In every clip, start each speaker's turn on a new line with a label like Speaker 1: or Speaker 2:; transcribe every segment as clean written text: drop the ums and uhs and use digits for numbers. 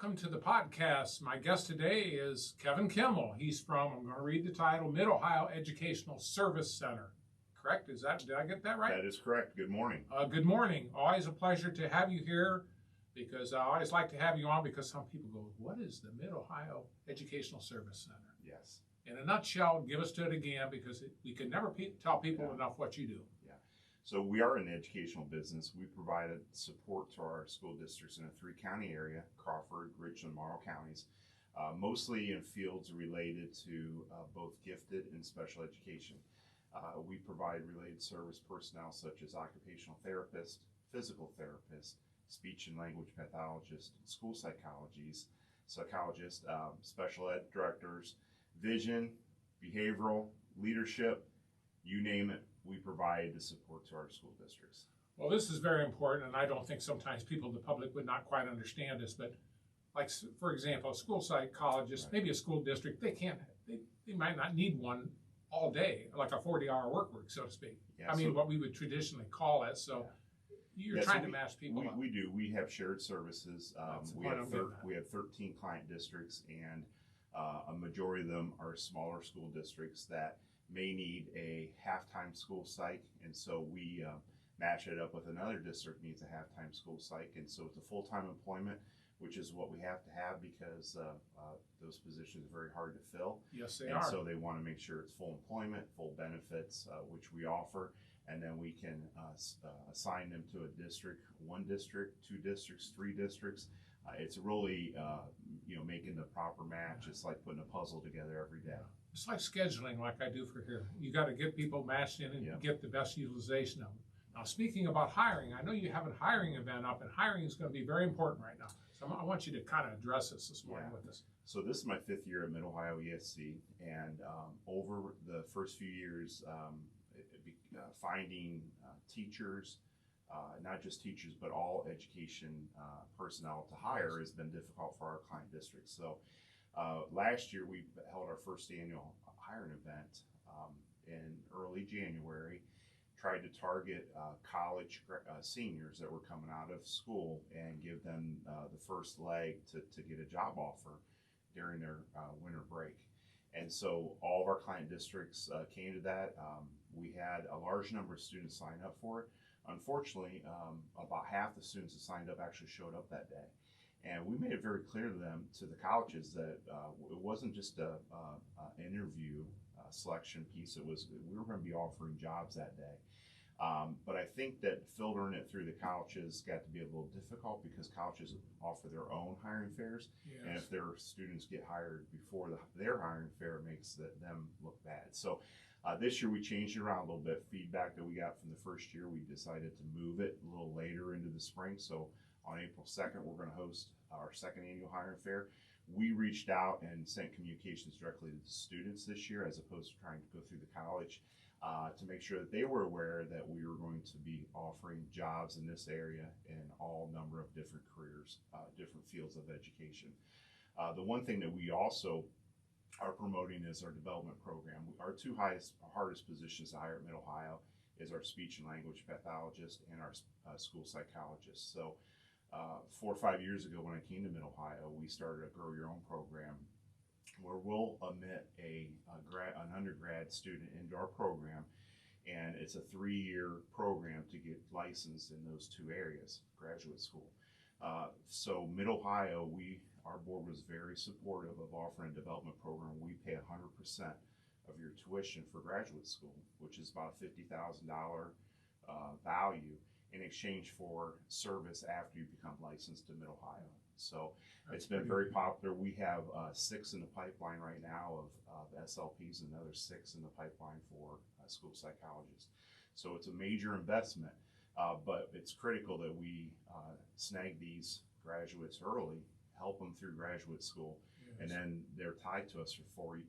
Speaker 1: Welcome to the podcast. My guest today is Kevin Kimmel. He's from, I'm going to read the title, Mid-Ohio Educational Service Center. Correct? Did I get that right?
Speaker 2: That is correct. Good morning.
Speaker 1: Good morning. Always a pleasure to have you here because I always like to have you on because some people go, what is the Mid-Ohio Educational Service Center?
Speaker 2: Yes.
Speaker 1: In a nutshell, give us to it again because we can never tell people enough what you do.
Speaker 2: Yeah. So we are an educational business. We provide support to our school districts in a 3-county area, Crawford, Richland, Morrow counties, mostly in fields related to both gifted and special education. We provide related service personnel such as occupational therapists, physical therapists, speech and language pathologists, school psychologists, special ed directors, vision, behavioral, leadership, you name it, we provide the support to our school districts.
Speaker 1: Well, this is very important, and I don't think sometimes people, the public, would not quite understand this, but like, for example, a school psychologist,
Speaker 2: Right.
Speaker 1: maybe a school district, they might not need one all day, like a 40-hour work week, so to speak.
Speaker 2: Yeah,
Speaker 1: I mean,
Speaker 2: so-
Speaker 1: what we would traditionally call it, so you're
Speaker 2: Yeah, so
Speaker 1: trying to match people up.
Speaker 2: We do. We have shared services.
Speaker 1: That's
Speaker 2: We
Speaker 1: what
Speaker 2: have
Speaker 1: I'm getting at.
Speaker 2: we have 13 client districts, and a majority of them are smaller school districts that may need a half-time school psych, and so we match it up with another district needs a half-time school psych, and so it's a full-time employment, which is what we have to have because those positions are very hard to fill.
Speaker 1: Yes, they
Speaker 2: And
Speaker 1: are.
Speaker 2: so they want to make sure it's full employment, full benefits, which we offer, and then we can assign them to a district, 1 district, 2 districts, 3 districts. It's really, making the proper match. It's like putting a puzzle together every day.
Speaker 1: It's like scheduling, like I do for here. You got to get people matched in and
Speaker 2: Yeah.
Speaker 1: get the best utilization of them. Now, speaking about hiring, I know you have a hiring event up, and hiring is going to be very important right now. So I want you to kind of address this morning with us.
Speaker 2: So this is my 5th year at Mid-Ohio ESC, and over the first few years, finding teachers, not just teachers, but all education personnel to hire has been difficult for our client districts. So last year we held our first annual hiring event in early January, tried to target college seniors that were coming out of school and give them the first leg to get a job offer during their winter break. And so all of our client districts came to that. We had a large number of students sign up for it. Unfortunately, about half the students that signed up actually showed up that day. And we made it very clear to them, to the colleges, that it wasn't just an interview selection piece. We were going to be offering jobs that day. But I think that filtering it through the colleges got to be a little difficult because colleges offer their own hiring fairs.
Speaker 1: Yes.
Speaker 2: And if their students get hired before their hiring fair, it makes them look bad. So this year we changed it around a little bit. Feedback that we got from the first year, we decided to move it a little later into the spring. So on April 2nd, we're going to host our 2nd annual hiring fair. We reached out and sent communications directly to the students this year as opposed to trying to go through the college to make sure that they were aware that we were going to be offering jobs in this area in all number of different careers, different fields of education. The one thing that we also are promoting is our development program. Our 2 hardest positions to hire at Mid-Ohio is our speech and language pathologist and our school psychologist. So 4 or 5 years ago when I came to Mid-Ohio, we started a Grow Your Own program where we'll admit an undergrad student into our program, and it's a 3-year program to get licensed in those 2 areas, graduate school. So Mid-Ohio, our board was very supportive of offering a development program. We pay 100% of your tuition for graduate school, which is about a $50,000 value in exchange for service after you become licensed to Mid-Ohio. So it's been very popular. We have 6 in the pipeline right now of SLPs, and another 6 in the pipeline for school psychologists. So it's a major investment, but it's critical that we snag these graduates early, help them through graduate school, and then they're tied to us for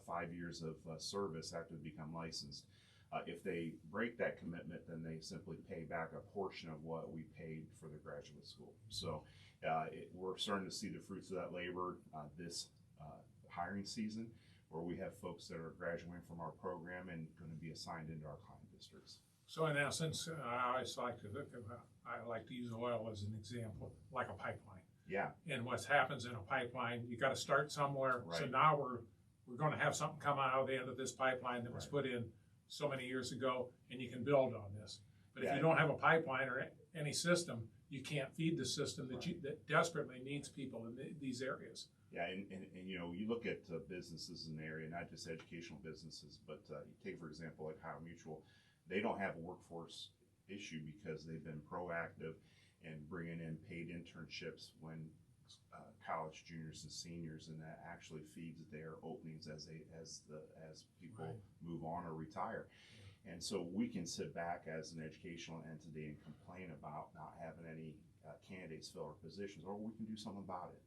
Speaker 2: 5 years of service after they become licensed. If they break that commitment, then they simply pay back a portion of what we paid for the graduate school. So we're starting to see the fruits of that labor this hiring season, where we have folks that are graduating from our program and going to be assigned into our client districts.
Speaker 1: So in essence, I always like to use oil as an example, like a pipeline.
Speaker 2: Yeah,
Speaker 1: And what happens in a pipeline, you gotta start somewhere. So
Speaker 2: Right.
Speaker 1: now we're gonna have something come out of the end of this pipeline that was
Speaker 2: Right.
Speaker 1: put in so many years ago, and you can build on this. But if
Speaker 2: Yeah.
Speaker 1: you don't have a pipeline or any system, you can't feed the system that desperately needs people in these areas.
Speaker 2: yeah, and you know, you look at businesses in the area, not just educational businesses, but you take, for example, like Ohio Mutual, they don't have a workforce issue because they've been proactive in bringing in paid internships when college juniors and seniors, and that actually feeds their openings as people
Speaker 1: Right.
Speaker 2: move on or retire. And so we can sit back as an educational entity and complain about not having any candidates fill our positions, or we can do something about it.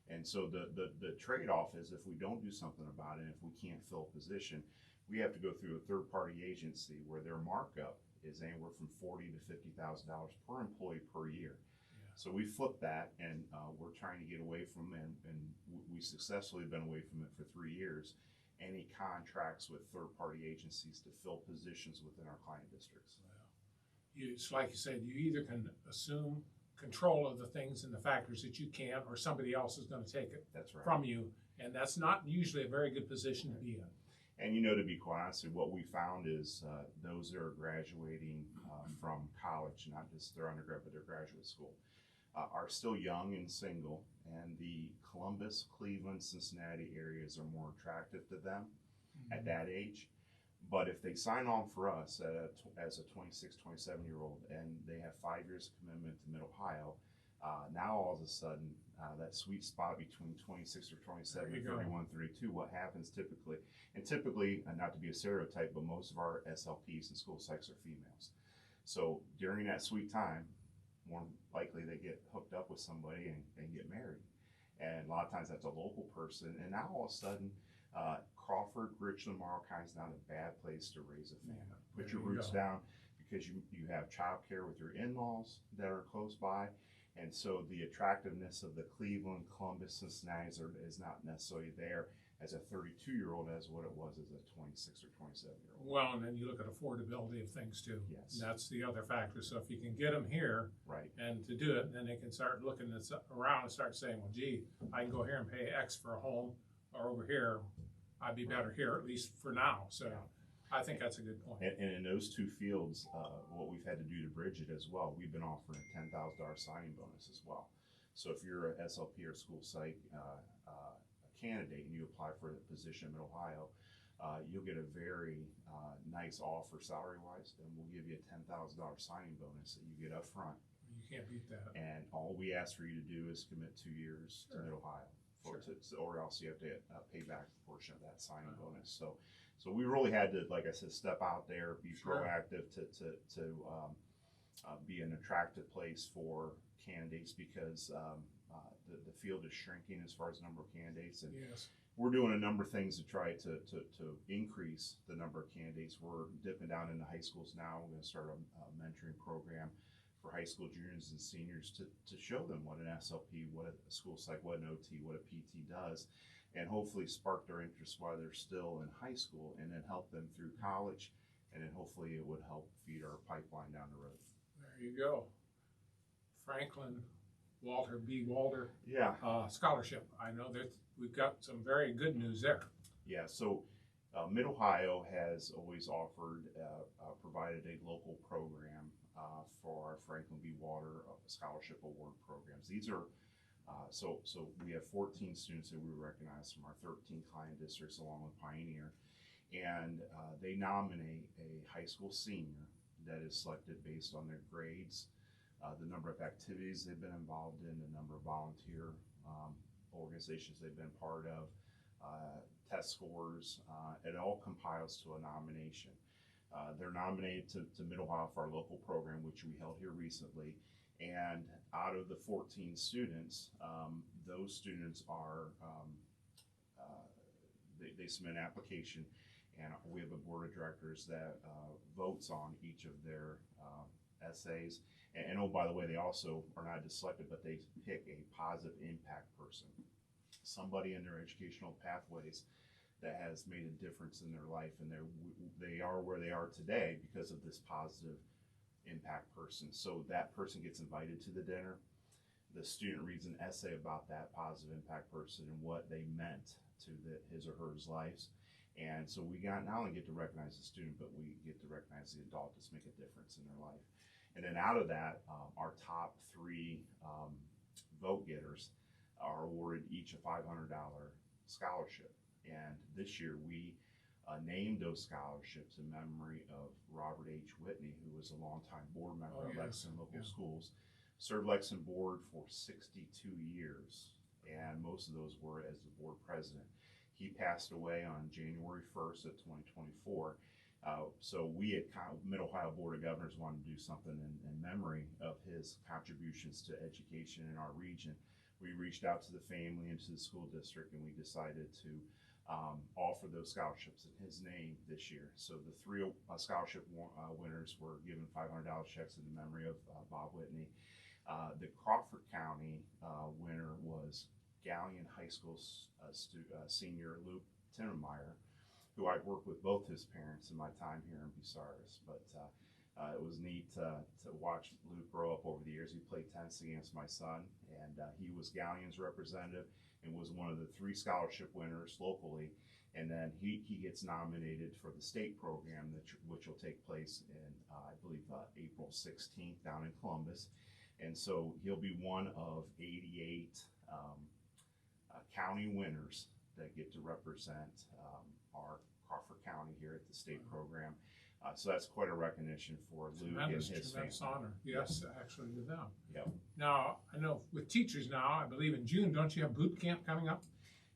Speaker 2: And so the trade-off is, if we don't do something about it, if we can't fill a position, we have to go through a third-party agency where their markup is anywhere from $40,000 to $50,000 per employee per year. So we flipped that, and we're trying to get away from, and we successfully been away from it for 3 years, any contracts with third-party agencies to fill positions within our client districts.
Speaker 1: It's like you said, you either can assume control of the things and the factors that you can't, or somebody else is gonna take it
Speaker 2: That's right.
Speaker 1: from you, and that's not usually a very good position to be in.
Speaker 2: And you know, to be quite honest, what we found is those that are graduating from college, not just their undergrad, but their graduate school, are still young and single, and the Columbus, Cleveland, Cincinnati areas are more attractive to them at that age. But if they sign on for us as a 26, 27-year-old, and they have 5 years of commitment to Mid-Ohio, now all of a sudden, that sweet spot between 26 or 27,
Speaker 1: There you go.
Speaker 2: 31, 32, what happens typically, not to be a stereotype, but most of our SLPs and school psychs are females. So during that sweet time, more likely they get hooked up with somebody and get married. And a lot of times that's a local person, and now all of a sudden, Crawford, Richland, Morrow County is not a bad place to raise a family. Put your
Speaker 1: There you
Speaker 2: roots
Speaker 1: go.
Speaker 2: down, because you have childcare with your in-laws that are close by. And so the attractiveness of the Cleveland, Columbus, Cincinnati is not necessarily there as a 32-year-old as what it was as a 26 or 27-year-old.
Speaker 1: Well, and then you look at affordability of things too.
Speaker 2: Yes.
Speaker 1: And that's the other factor. So if you can get them here
Speaker 2: Right.
Speaker 1: and to do it, then they can start looking around and start saying, well, gee, I can go here and pay X for a home, or over here, I'd be better here, at least for now. So I think that's a good point.
Speaker 2: And in those two fields, what we've had to do to bridge it as well, we've been offering a $10,000 signing bonus as well. So if you're a SLP or school psych candidate and you apply for the position in Ohio, you'll get a very nice offer salary-wise, and we'll give you a $10,000 signing bonus that you get up front.
Speaker 1: You can't beat that.
Speaker 2: And all we ask for you to do is commit 2 years to Mid-Ohio, or else you have to pay back a portion of that signing bonus. So we really had to, like I said, step out there, be proactive to be an attractive place for candidates, because the field is shrinking as far as number of candidates, and
Speaker 1: Yes.
Speaker 2: we're doing a number of things to try to increase the number of candidates. We're dipping down into high schools now. We're going to start a mentoring program for high school juniors and seniors to show them what an SLP, what a school psych, what an OT, what a PT does, and hopefully spark their interest while they're still in high school, and then help them through college, and then hopefully it would help feed our pipeline down the road.
Speaker 1: There you go. Franklin Walter B. Walter
Speaker 2: Yeah.
Speaker 1: Scholarship. I know that we've got some very good news there.
Speaker 2: Yeah, so Mid-Ohio has always provided a local program for our Franklin B. Walter Scholarship Award programs. These are, so we have 14 students that we recognize from our 13 client districts along with Pioneer, and they nominate a high school senior that is selected based on their grades, the number of activities they've been involved in, the number of volunteer organizations they've been part of, test scores. It all compiles to a nomination. They're nominated to Mid-Ohio for our local program, which we held here recently. And out of the 14 students, those students are, they submit an application, and we have a board of directors that votes on each of their essays. And oh, by the way, they also are not just selected, but they pick a positive impact person, somebody in their educational pathways that has made a difference in their life, and they are where they are today because of this positive impact person. So that person gets invited to the dinner. the student reads an essay about that positive impact person and what they meant to his or her lives. And so we not only get to recognize the student, but we get to recognize the adult that's make a difference in their life. And then out of that, our top 3 vote getters are awarded each a $500 scholarship. And this year we named those scholarships in memory of Robert H. Whitney, who was a longtime board member of Lexington Local Schools, served Lexington board for 62 years, and most of those were as the board president. He passed away on January 1st of 2024. So we at Mid-Ohio Board of Governors wanted to do something in memory of his contributions to education in our region. We reached out to the family and to the school district, and we decided to offer those scholarships in his name this year. So the 3 scholarship winners were given $500 checks in the memory of Bob Whitney. The Crawford County winner was Galion High School senior Luke Tinnemeyer, who I've worked with both his parents in my time here in Bucyrus. But it was neat to watch Luke grow up over the years. He played tennis against my son, and he was Galion's representative and was one of the 3 scholarship winners locally. And then he gets nominated for the state program, which will take place in, I believe, April 16th down in Columbus. And so he'll be one of 88 county winners that get to represent our Crawford County here at the state program. So that's quite a recognition for Luke and his
Speaker 1: tremendous
Speaker 2: family.
Speaker 1: honor, yes, actually, to them.
Speaker 2: Yep.
Speaker 1: Now, I know with teachers now, I believe in June, don't you have boot camp coming up?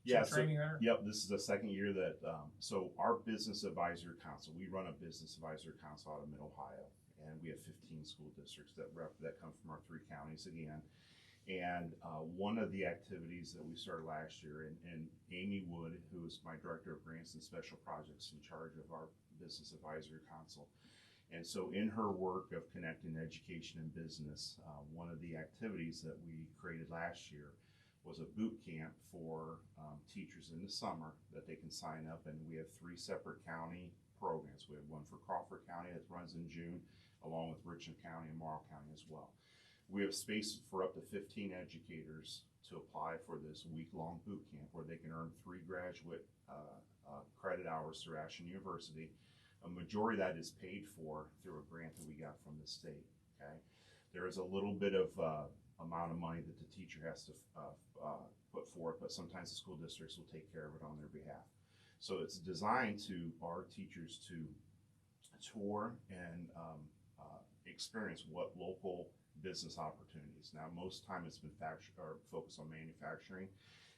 Speaker 2: Yeah,
Speaker 1: Some training there?
Speaker 2: Yep, this is the second year that, so our Business Advisory Council, we run a Business Advisory Council out of Mid-Ohio, and we have 15 school districts that come from our 3 counties again. And one of the activities that we started last year, and Amy Wood, who is my Director of Grants and Special Projects in charge of our Business Advisory Council. And so in her work of connecting education and business, one of the activities that we created last year was a boot camp for teachers in the summer that they can sign up. And we have 3 separate county programs. We have one for Crawford County that runs in June, along with Richland County and Morrow County as well. We have space for up to 15 educators to apply for this week-long boot camp where they can earn 3 graduate credit hours through Ashland University. A majority of that is paid for through a grant that we got from the state. Okay, there is a little bit of amount of money that the teacher has to put forth, but sometimes the school districts will take care of it on their behalf. So it's designed to our teachers to tour and experience what local business opportunities. Now, most time it's been focused on manufacturing,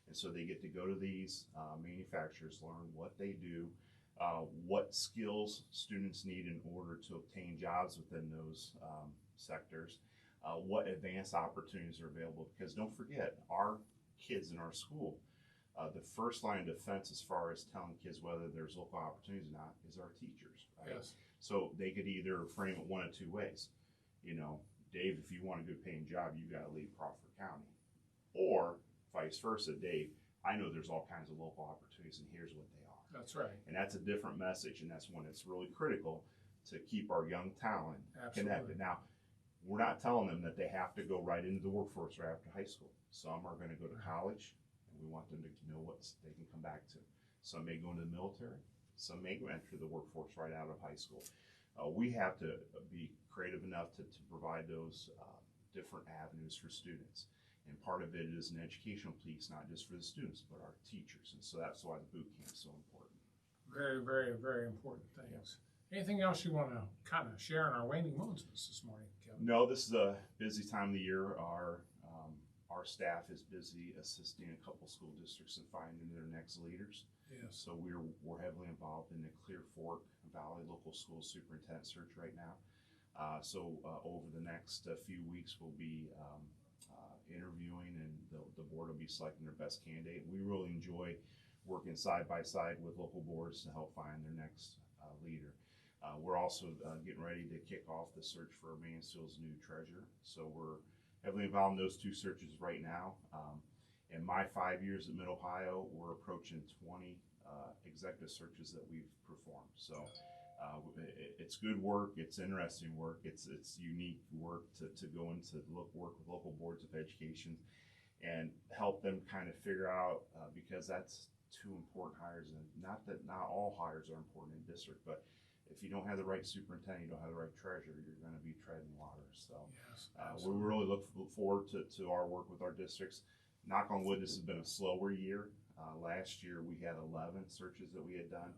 Speaker 2: and so they get to go to these manufacturers, learn what they do, what skills students need in order to obtain jobs within those sectors, what advanced opportunities are available. Because don't forget, our kids in our school, the first line of defense as far as telling kids whether there's local opportunities or not is our teachers, right?
Speaker 1: Yes.
Speaker 2: So they could either frame it one of 2 ways. You know, Dave, if you want a good paying job, you got to leave Crawford County. Or vice versa, Dave, I know there's all kinds of local opportunities and here's what they are.
Speaker 1: That's right.
Speaker 2: And that's a different message, and that's when it's really critical to keep our young talent connected. Now, we're not telling them that they have to go right into the workforce right after high school. Some are going to go to college, and we want them to know what they can come back to. Some may go into the military. Some may enter the workforce right out of high school. We have to be creative enough to provide those different avenues for students. And part of it is an educational piece, not just for the students, but our teachers. And so that's why the boot camp is so important.
Speaker 1: Very, very, very important things. Anything else you want to kind of share in our waning moments this morning, Kevin?
Speaker 2: No, this is a busy time of the year. Our staff is busy assisting a couple school districts in finding their next leaders.
Speaker 1: Yes.
Speaker 2: So we're heavily involved in the Clear Fork Valley Local School Superintendent search right now. So over the next few weeks, we'll be interviewing, and the board will be selecting their best candidate. We really enjoy working side by side with local boards to help find their next leader. We're also getting ready to kick off the search for Mansfield's new treasurer. So we're heavily involved in those 2 searches right now. In my 5 years at Mid-Ohio, we're approaching 20 executive searches that we've performed. So It's good work. It's interesting work. It's unique work to go into work with local boards of education and help them kind of figure out, because that's two important hires. And not that not all hires are important in district, but if you don't have the right superintendent, you don't have the right treasurer, you're going to be treading water. So
Speaker 1: Yes,
Speaker 2: we really look forward to our work with our districts. Knock on wood, this has been a slower year. Last year we had 11 searches that we had done.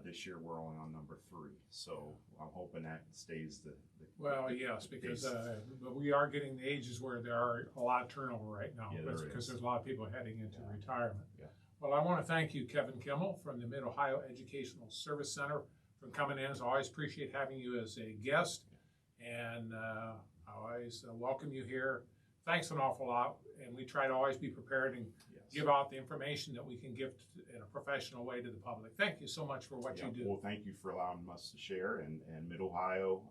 Speaker 2: This year we're only on number 3, so I'm hoping that stays the
Speaker 1: Well, yes, because
Speaker 2: case.
Speaker 1: but we are getting the ages where there are a lot of turnover right now.
Speaker 2: Yeah, there
Speaker 1: because
Speaker 2: is.
Speaker 1: there's a lot of people heading into
Speaker 2: Yeah.
Speaker 1: retirement.
Speaker 2: Yeah.
Speaker 1: Well, I want to thank you, Kevin Kimmel from the Mid-Ohio Educational Service Center, for coming in. I always appreciate having you as a guest, and I always welcome you here. Thanks an awful lot, and we try to always be prepared and
Speaker 2: Yes.
Speaker 1: give out the information that we can give in a professional way to the public. Thank you so much for what
Speaker 2: Yeah,
Speaker 1: you do.
Speaker 2: well, thank you for allowing us to share. And Mid-Ohio,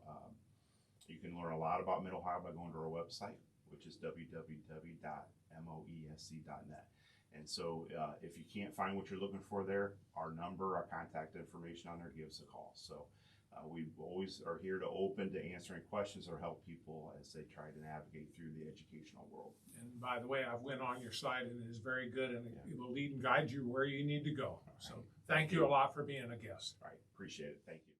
Speaker 2: you can learn a lot about Mid-Ohio by going to our website, which is www.moesc.net. And so if you can't find what you're looking for there, our number, our contact information on there, give us a call. So we always are here to open to answering questions or help people as they try to navigate through the educational world.
Speaker 1: And by the way, I've went on your site and it is very good, and
Speaker 2: Yeah.
Speaker 1: it will lead and guide you where you need to go. So
Speaker 2: Right.
Speaker 1: thank you a lot for being a guest.
Speaker 2: All right, appreciate it. Thank you.